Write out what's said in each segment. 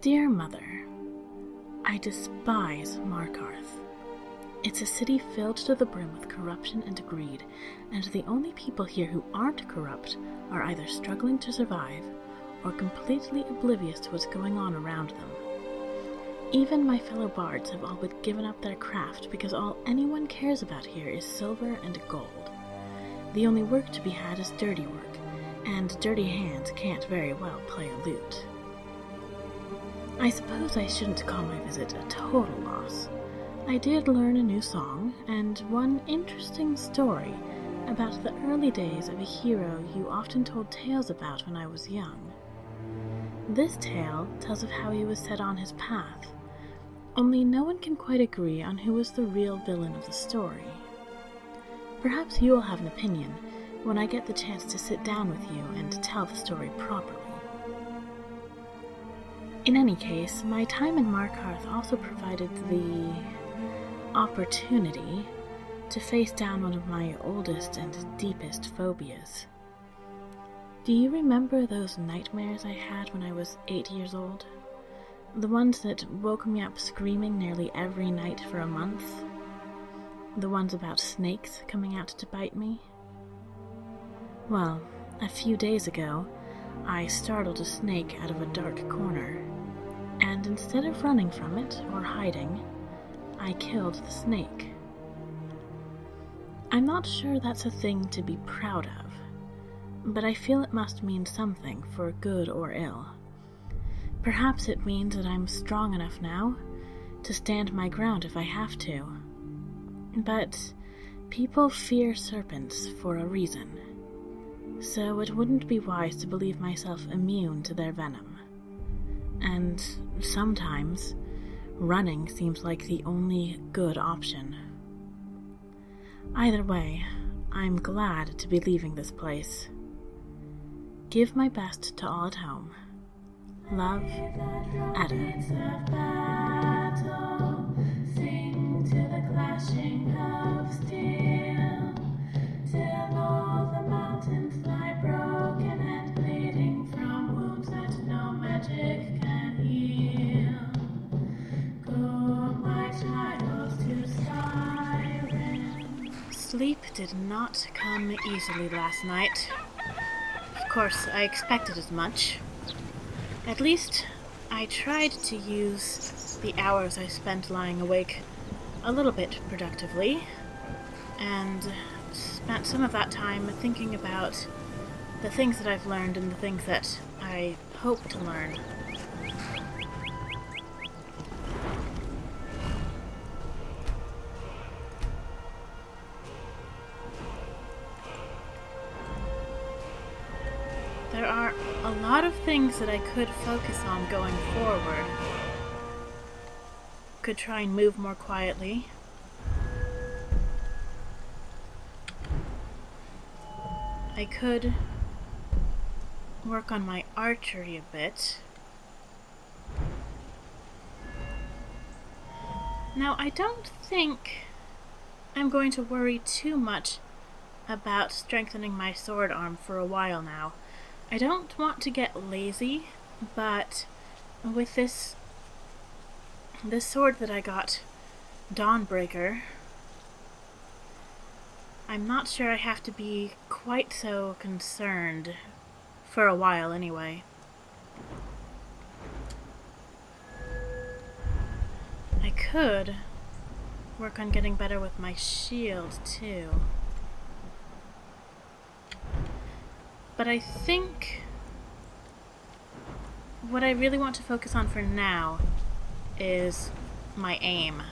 Dear Mother, I despise Markarth. It's a city filled to the brim with corruption and greed, and the only people here who aren't corrupt are either struggling to survive or completely oblivious to what's going on around them. Even my fellow bards have all but given up their craft because all anyone cares about here is silver and gold. The only work to be had is dirty work, and dirty hands can't very well play a lute. I suppose I shouldn't call my visit a total loss. I did learn a new song, and one interesting story about the early days of a hero you often told tales about when I was young. This tale tells of how he was set on his path, only no one can quite agree on who was the real villain of the story. Perhaps you'll have an opinion when I get the chance to sit down with you and tell the story properly. In any case, my time in Markarth also provided the opportunity to face down one of my oldest and deepest phobias. Do you remember those nightmares I had when I was 8 years old? The ones that woke me up screaming nearly every night for a month? The ones about snakes coming out to bite me? Well, a few days ago, I startled a snake out of a dark corner, and instead of running from it or hiding, I killed the snake. I'm not sure that's a thing to be proud of, but I feel it must mean something for good or ill. Perhaps it means that I'm strong enough now to stand my ground if I have to. But people fear serpents for a reason, so it wouldn't be wise to believe myself immune to their venom. And sometimes, running seems like the only good option. Either way, I'm glad to be leaving this place. Give my best to all at home. Love, Edda. Sing to the clashing of steel, till all the mountains lie broken and bleeding from wounds that no magic can heal. Go, my child, to Skyrim. Sleep did not come easily last night. Of course, I expected as much. At least, I tried to use the hours I spent lying awake a little bit productively, and spent some of that time thinking about the things that I've learned and the things that I hope to learn. There are a lot of things that I could focus on going forward. Could try and move more quietly. I could work on my archery a bit. Now, I don't think I'm going to worry too much about strengthening my sword arm for a while now. I don't want to get lazy, but with this sword that I got, Dawnbreaker, I'm not sure I have to be quite so concerned, for a while anyway. I could work on getting better with my shield too. But I think what I really want to focus on for now is my aim.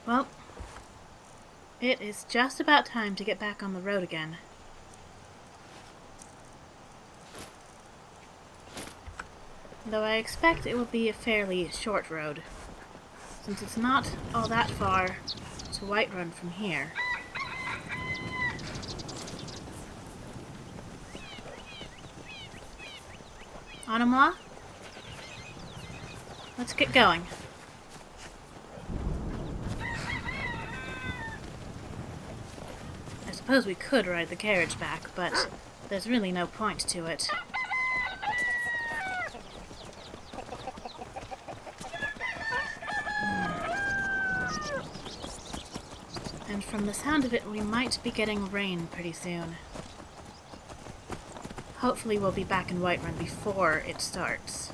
Well, it is just about time to get back on the road again. Though I expect it will be a fairly short road, since it's not all that far to Whiterun from here. Anamla? Let's get going. suppose we could ride the carriage back, but there's really no point to it. And from the sound of it, we might be getting rain pretty soon. Hopefully we'll be back in Whiterun before it starts.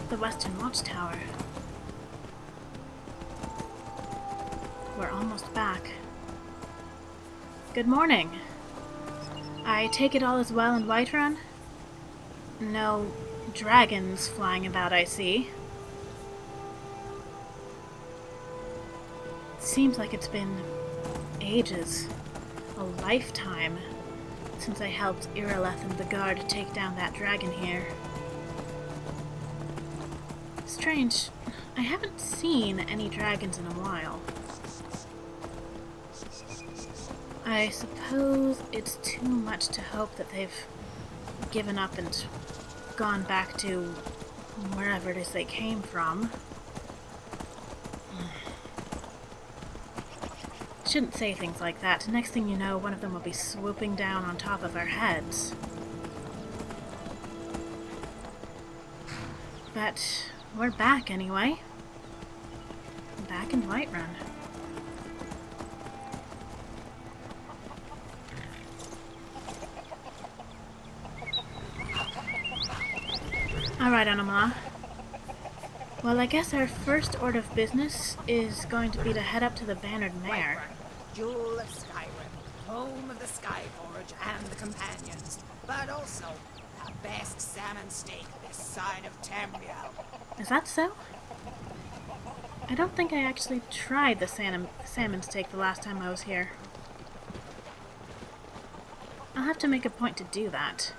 The Western Watchtower. We're almost back. Good morning. I take it all is well in Whiterun? No dragons flying about, I see. Seems like it's been ages, a lifetime, since I helped Irileth and the guard take down that dragon here. Strange, I haven't seen any dragons in a while. I suppose it's too much to hope that they've given up and gone back to wherever it is they came from. Shouldn't say things like that. Next thing you know, one of them will be swooping down on top of our heads. But we're back anyway. Back in Whiterun. Alright, Anima. Well, I guess our first order of business is going to be to head up to the Bannered Mare. Jewel of Skyrim, home of the Skyforge and the Companions, but also the best salmon steak this side of Tamriel. Is that so? I don't think I actually tried the salmon steak the last time I was here. I'll have to make a point to do that.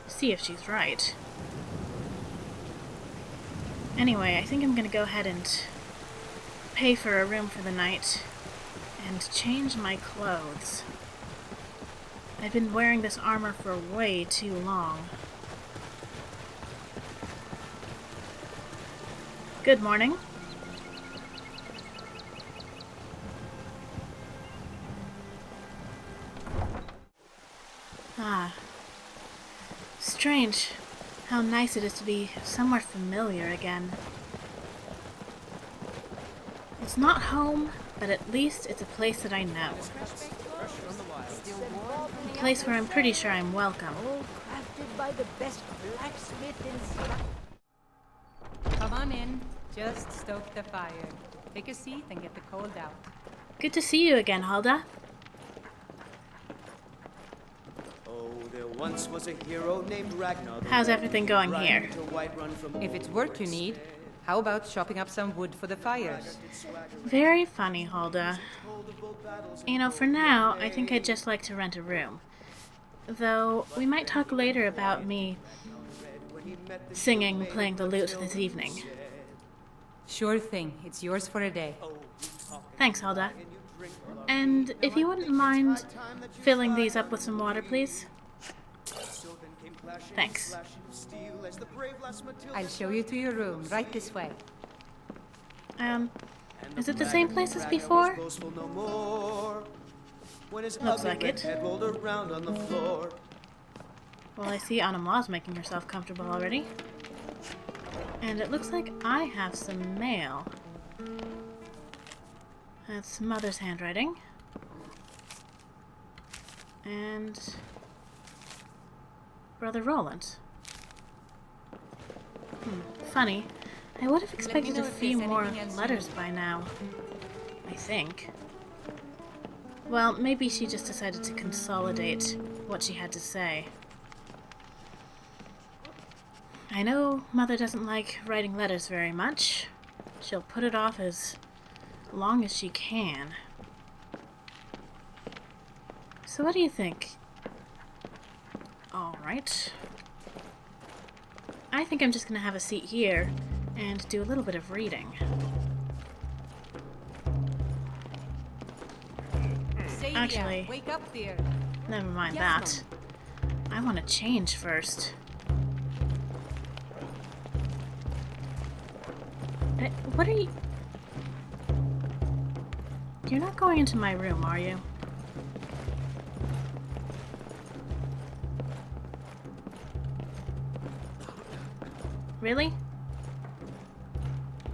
See if she's right. Anyway, I think I'm gonna go ahead and pay for a room for the night and change my clothes. I've been wearing this armor for way too long. Good morning. Ah. Strange how nice it is to be somewhere familiar again. It's not home, but at least it's a place that I know. A place where I'm pretty sure I'm welcome. All crafted by the best blacksmith in Come on in. Just stoke the fire. Take a seat and get the cold out. Good to see you again, Hulda. Oh, there once was a hero named Ragnar. How's everything going here? If it's work you need, how about chopping up some wood for the fires? Very funny, Hulda. You know, for now, I think I'd just like to rent a room. Though, we might talk later about me singing, playing the lute this evening. Sure thing. It's yours for a day. Thanks, Hulda. And if you wouldn't mind filling these up with some water, please? Thanks. I'll show you to your room, right this way. Is it the same place as before? Looks like it. Well, I see Anima's making herself comfortable already. And it looks like I have some mail. That's Mother's handwriting. And Brother Roland. Funny. I would have expected a few more letters by now. I think. Well, maybe she just decided to consolidate what she had to say. I know Mother doesn't like writing letters very much. She'll put it off as long as she can. So what do you think? Alright. I think I'm just gonna have a seat here and do a little bit of reading. Actually, wake up there. never mind that. I want to change first. What are you... You're not going into my room, are you? Really?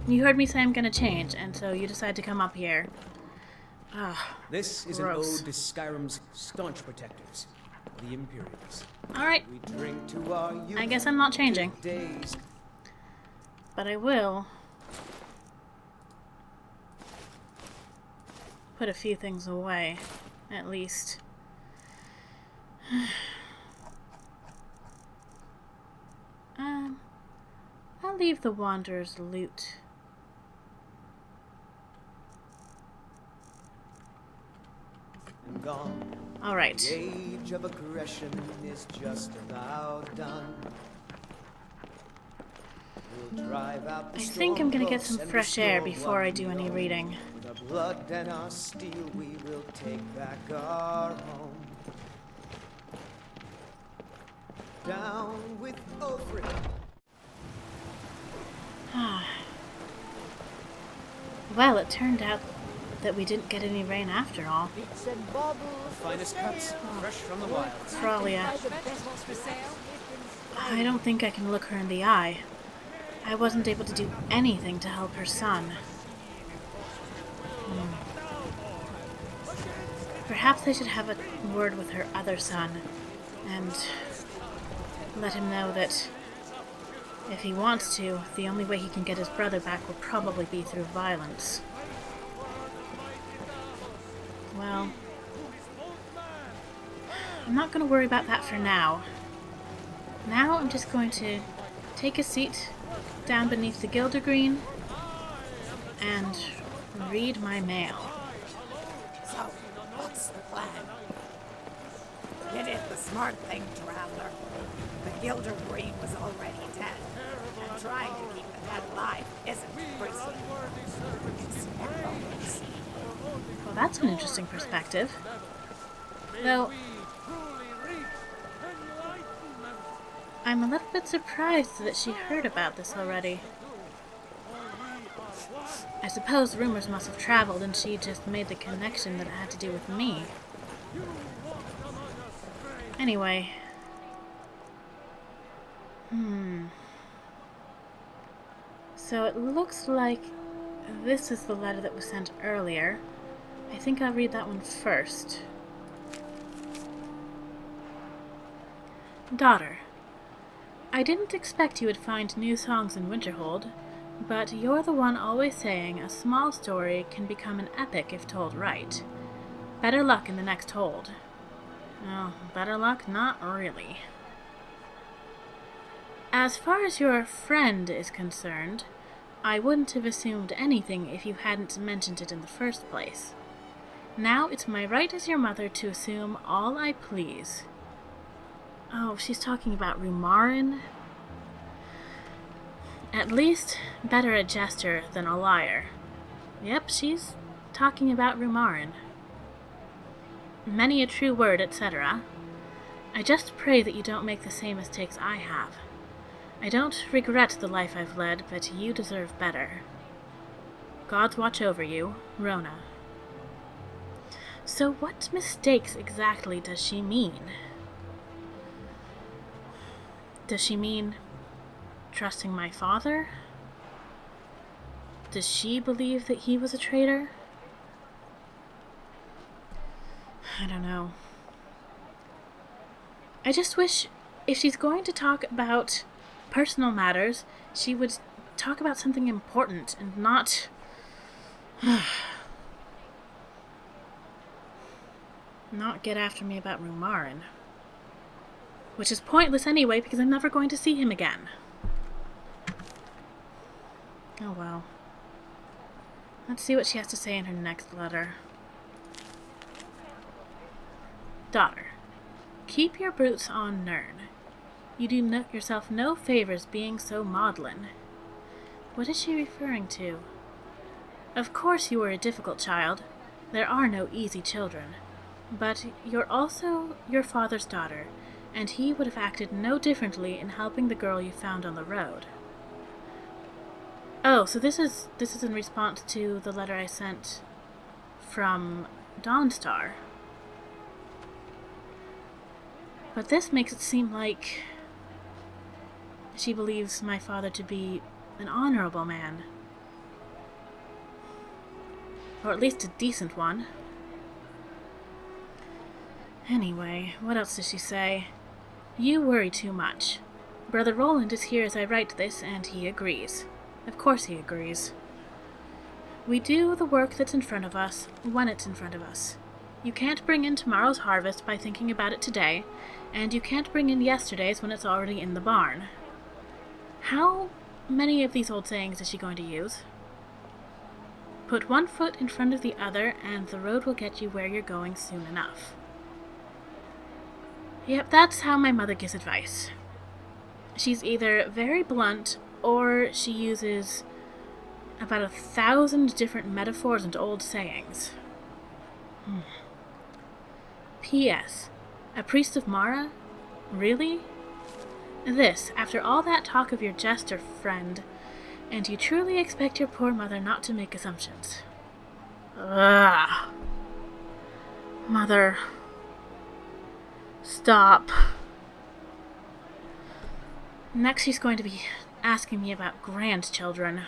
You heard me say I'm gonna change, and so you decide to come up here. Ugh, This is gross. an ode to Skyrim's staunch protectors, the Imperials. Alright, We drink to our youth, I guess I'm not changing. days. But I will put a few things away, at least. I'll leave the Wanderer's loot. And gone. Alright. The age of aggression is just about done. We'll drive out the I think I'm gonna get some storm clouds fresh and air restore before I what do we any own. reading. With our blood and our steel, we will take back our home. Down with Ulfric. Well, it turned out that we didn't get any rain after all. The finest cuts, fresh from the wilds. Fralia. I don't think I can look her in the eye. I wasn't able to do anything to help her son. Perhaps I should have a word with her other son and let him know that if he wants to, the only way he can get his brother back will probably be through violence. Well, I'm not going to worry about that for now. Now I'm just going to take a seat down beneath the Gildergreen and read my mail. So, what's the plan? You did the smart thing, Traveler. The Gilder Green was already dead, and trying to keep the dead alive isn't risky. It's heroics. Well, that's an interesting perspective. Though, I'm a little bit surprised that she heard about this already. I suppose rumors must have traveled and she just made the connection that it had to do with me. Anyway. So it looks like this is the letter that was sent earlier. I think I'll read that one first. Daughter, I didn't expect you would find new songs in Winterhold, but you're the one always saying a small story can become an epic if told right. Better luck in the next hold. Oh, better luck? Not really. As far as your friend is concerned, I wouldn't have assumed anything if you hadn't mentioned it in the first place. Now it's my right as your mother to assume all I please. Oh, she's talking about Rumarin? At least, better a jester than a liar. Yep, she's talking about Rumarin. Many a true word, etc. I just pray that you don't make the same mistakes I have. I don't regret the life I've led, but you deserve better. Gods watch over you, Rona. So what mistakes exactly does she mean? Does she mean trusting my father? Does she believe that he was a traitor? I don't know. I just wish if she's going to talk about personal matters, she would talk about something important and not not get after me about Rumarin. Which is pointless anyway, because I'm never going to see him again. Oh well. Let's see what she has to say in her next letter. Daughter, keep your boots on Nirn. You do yourself no favors being so maudlin. What is she referring to? Of course you were a difficult child. There are no easy children. But you're also your father's daughter, and he would have acted no differently in helping the girl you found on the road. Oh, so this is in response to the letter I sent from Dawnstar. But this makes it seem like she believes my father to be an honorable man. Or at least a decent one. Anyway, what else does she say? You worry too much. Brother Roland is here as I write this, and he agrees. Of course he agrees. We do the work that's in front of us, when it's in front of us. You can't bring in tomorrow's harvest by thinking about it today, and you can't bring in yesterday's when it's already in the barn. How many of these old sayings is she going to use? Put one foot in front of the other, and the road will get you where you're going soon enough. Yep, that's how my mother gives advice. She's either very blunt, or she uses about 1,000 different metaphors and old sayings. P.S. A priest of Mara? Really? This, after all that talk of your jester friend, and you truly expect your poor mother not to make assumptions. Ugh. Mother. Stop. Next she's going to be asking me about grandchildren.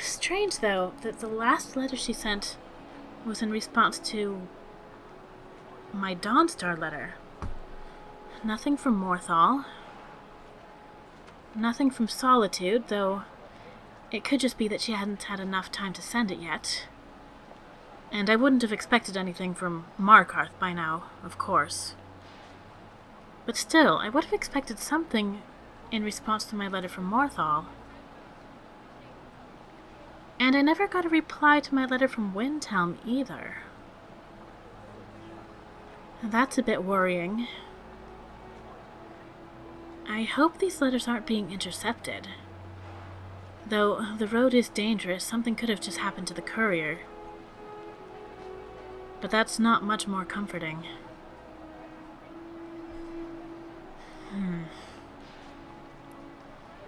Strange, though, that the last letter she sent was in response to my Dawnstar letter. Nothing from Morthal. Nothing from Solitude, though it could just be that she hadn't had enough time to send it yet. And I wouldn't have expected anything from Markarth by now, of course. But still, I would have expected something in response to my letter from Morthal. And I never got a reply to my letter from Windhelm either. That's a bit worrying. I hope these letters aren't being intercepted. Though the road is dangerous, something could have just happened to the courier. But that's not much more comforting.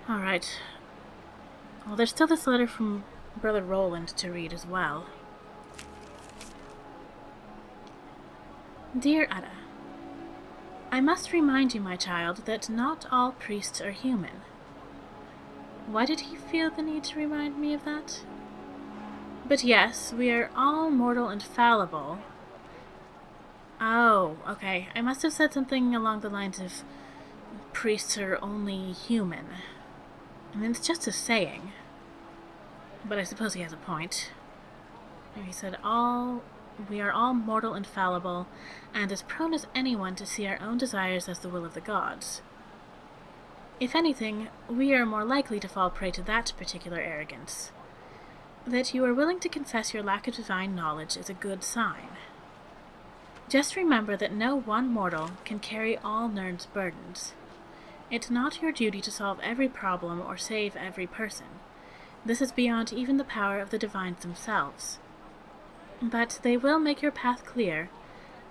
Alright. Well, there's still this letter from Brother Roland to read as well. Dear Edda, I must remind you, my child, that not all priests are human. Why did he feel the need to remind me of that? But yes, we are all mortal and fallible. Oh, okay. I must have said something along the lines of priests are only human. I mean, it's just a saying. But I suppose he has a point. He said we are all mortal and fallible, and as prone as anyone to see our own desires as the will of the gods. If anything, we are more likely to fall prey to that particular arrogance. That you are willing to confess your lack of divine knowledge is a good sign. Just remember that no one mortal can carry all Nirn's burdens. It's not your duty to solve every problem or save every person. This is beyond even the power of the divines themselves. But they will make your path clear,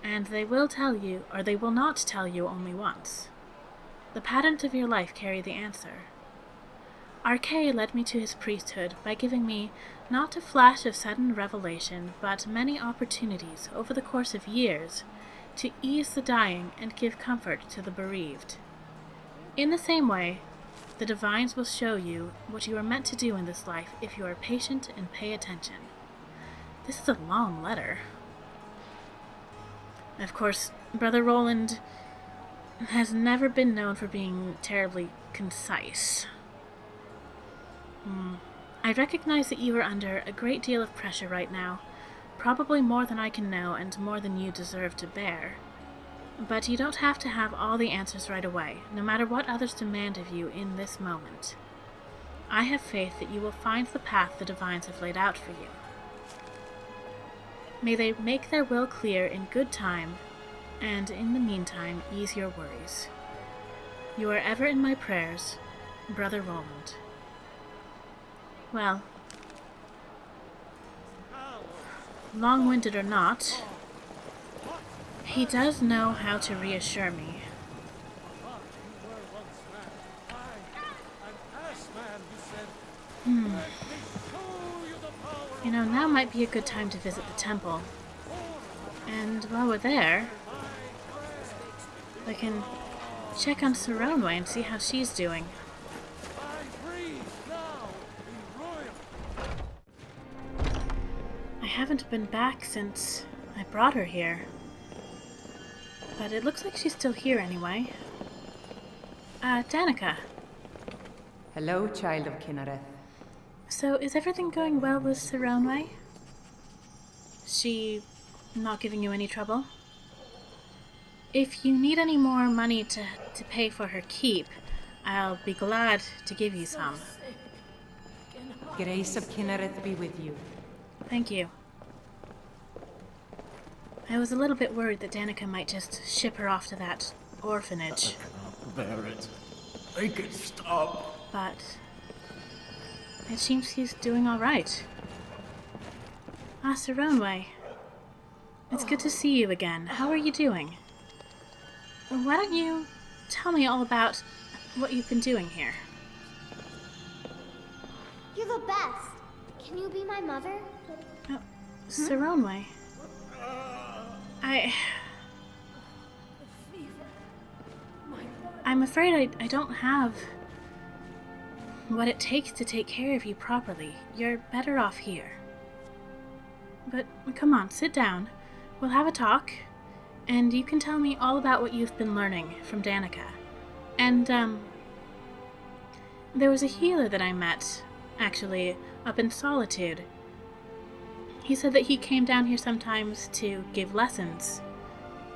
and they will tell you, or they will not tell you only once. The patterns of your life carry the answer. Arkay led me to his priesthood by giving me not a flash of sudden revelation, but many opportunities over the course of years to ease the dying and give comfort to the bereaved. In the same way, the divines will show you what you are meant to do in this life if you are patient and pay attention. This is a long letter. Of course, Brother Roland has never been known for being terribly concise. I recognize that you are under a great deal of pressure right now, probably more than I can know and more than you deserve to bear. But you don't have to have all the answers right away, no matter what others demand of you in this moment. I have faith that you will find the path the divines have laid out for you. May they make their will clear in good time, and in the meantime ease your worries. You are ever in my prayers, Brother Roland. Well, long-winded or not, he does know how to reassure me. You know, now might be a good time to visit the temple. And while we're there, we can check on Saronway and see how she's doing. I haven't been back since I brought her here. But it looks like she's still here anyway. Danica. Hello, child of Kinnereth. So, is everything going well with Saronway? She not giving you any trouble? If you need any more money to pay for her keep, I'll be glad to give you some. Grace of Kinnereth be with you. Thank you. I was a little bit worried that Danica might just ship her off to that orphanage. I can't bear it. Make it stop. But it seems he's doing all right. Saronway. It's good to see you again. How are you doing? Why don't you tell me all about what you've been doing here? You're the best. Can you be my mother? Oh, Saronway. I'm afraid I don't have what it takes to take care of you properly. You're better off here. But come on, sit down. We'll have a talk, and you can tell me all about what you've been learning from Danica. And, there was a healer that I met, actually, up in Solitude. He said that he came down here sometimes to give lessons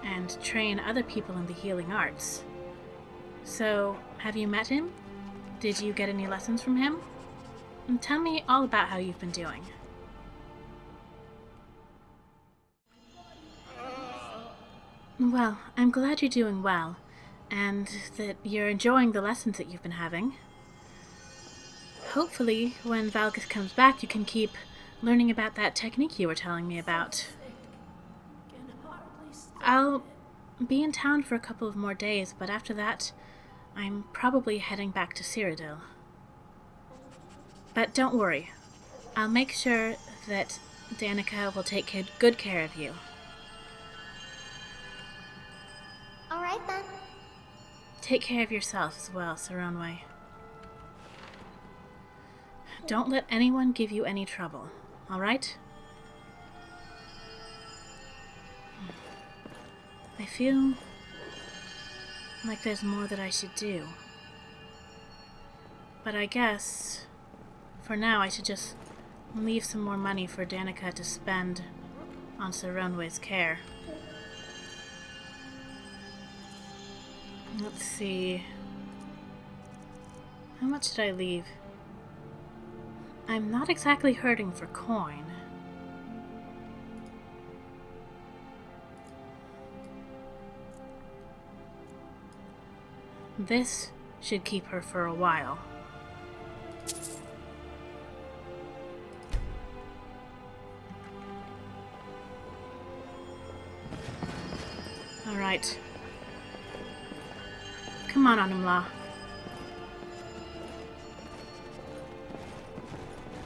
and train other people in the healing arts. So, have you met him? Did you get any lessons from him? And tell me all about how you've been doing. Well, I'm glad you're doing well, and that you're enjoying the lessons that you've been having. Hopefully, when Valgus comes back, you can keep learning about that technique you were telling me about. I'll be in town for a couple of more days, but after that, I'm probably heading back to Cyrodiil. But don't worry, I'll make sure that Danica will take good care of you. All right then. Take care of yourself as well, Saronway. Don't let anyone give you any trouble, all right? I feel like there's more that I should do. But I guess, for now, I should just leave some more money for Danica to spend on Saronway's care. Let's see. How much did I leave? I'm not exactly hurting for coin. This should keep her for a while. All right. Come on, Anumla.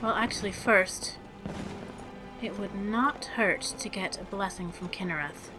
Well, actually, first, it would not hurt to get a blessing from Kinnereth.